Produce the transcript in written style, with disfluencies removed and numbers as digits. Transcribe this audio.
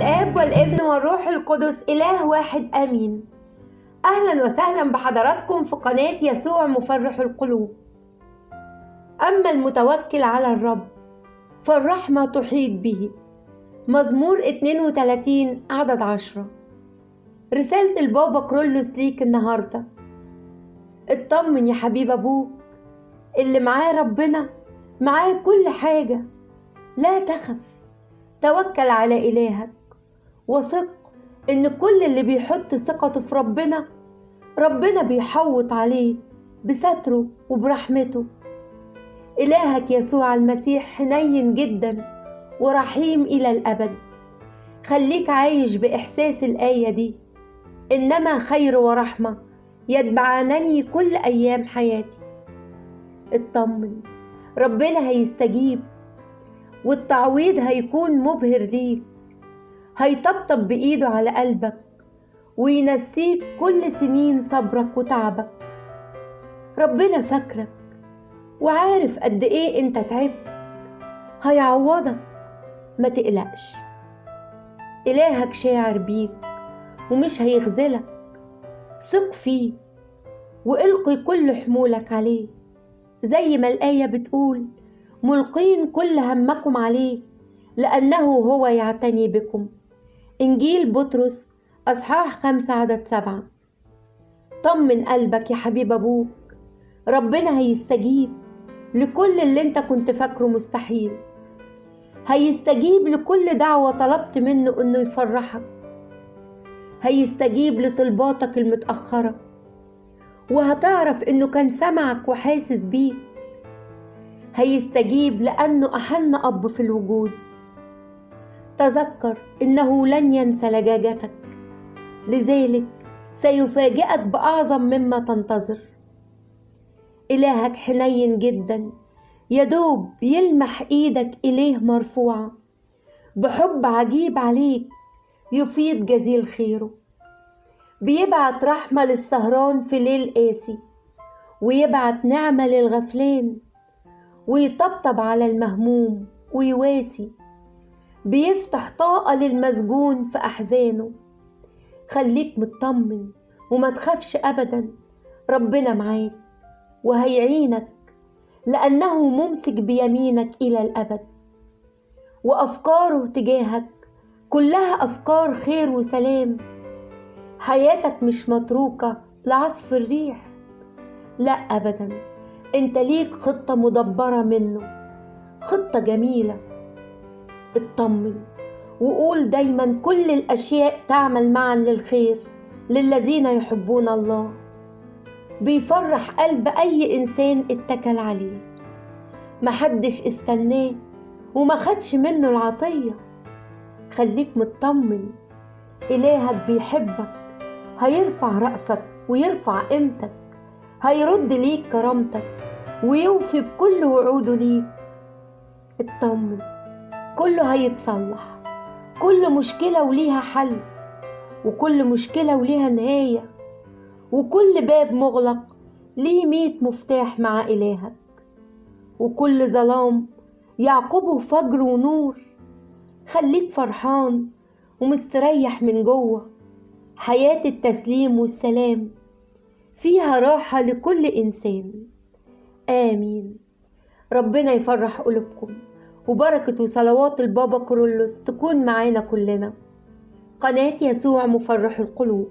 الآب والابن والروح القدس إله واحد آمين. أهلا وسهلا بحضراتكم في قناة يسوع مفرح القلوب. أما المتوكل على الرب فالرحمة تحيط به. مزمور 32 عدد 10. رسالة البابا كرولوس ليك النهاردة. اطمن يا حبيب أبوك اللي معاه ربنا معاه كل حاجة. لا تخف، توكل على إلهك وثق إن كل اللي بيحط ثقته في ربنا بيحوط عليه بستره وبرحمته. إلهك يسوع المسيح حنين جدا ورحيم إلى الأبد. خليك عايش بإحساس الآية دي: إنما خير ورحمة يتبعانني كل أيام حياتي. اطمن، ربنا هيستجيب والتعويض هيكون مبهر ليك. هيطبطب بإيده على قلبك وينسيك كل سنين صبرك وتعبك. ربنا فاكرك وعارف قد إيه أنت تعبت. هيعوضك، ما تقلقش. إلهك شاعر بيك ومش هيخذلك. ثق فيه وإلقي كل حمولك عليه، زي ما الآية بتقول: ملقين كل همكم عليه لأنه هو يعتني بكم. إنجيل بطرس أصحاح 5 عدد 7. طمن قلبك يا حبيب أبوك، ربنا هيستجيب لكل اللي انت كنت فاكره مستحيل. هيستجيب لكل دعوة طلبت منه انه يفرحك. هيستجيب لطلباتك المتأخرة، وهتعرف انه كان سمعك وحاسس بيك. هيستجيب لأنه أحن أب في الوجود. تذكر إنه لن ينسى لجاجتك، لذلك سيفاجئك بأعظم مما تنتظر. إلهك حنين جدا، يدوب يلمح إيدك إليه مرفوعة بحب عجيب عليك، يفيض جزيل خيره. بيبعت رحمة للسهران في ليل قاسي، ويبعت نعمة للغفلان، ويطبطب على المهموم ويواسي. بيفتح طاقة للمسجون في أحزانه. خليك مطمن وما تخافش أبدا. ربنا معاك وهيعينك لأنه ممسك بيمينك إلى الأبد. وأفكاره تجاهك كلها أفكار خير وسلام. حياتك مش متروكة لعصف الريح، لا أبدا. انت ليك خطة مدبرة منه، خطة جميلة. اطمن وقول دايما: كل الأشياء تعمل معا للخير للذين يحبون الله. بيفرح قلب أي إنسان اتكل عليه. محدش استناه وما خدش منه العطية. خليك مطمن، إلهك بيحبك. هيرفع رأسك ويرفع قيمتك. هيرد ليك كرامتك ويوفي بكل وعوده ليك. اطمن، كله هيتصلح. كل مشكلة وليها حل، وكل مشكلة وليها نهاية، وكل باب مغلق ليه 100 مفتاح مع إلهك، وكل ظلام يعقبه فجر ونور. خليك فرحان ومستريح من جوه. حياة التسليم والسلام فيها راحة لكل إنسان. آمين. ربنا يفرح قلوبكم، وبركة وصلوات البابا كرولوس تكون معانا كلنا. قناة يسوع مفرح القلوب.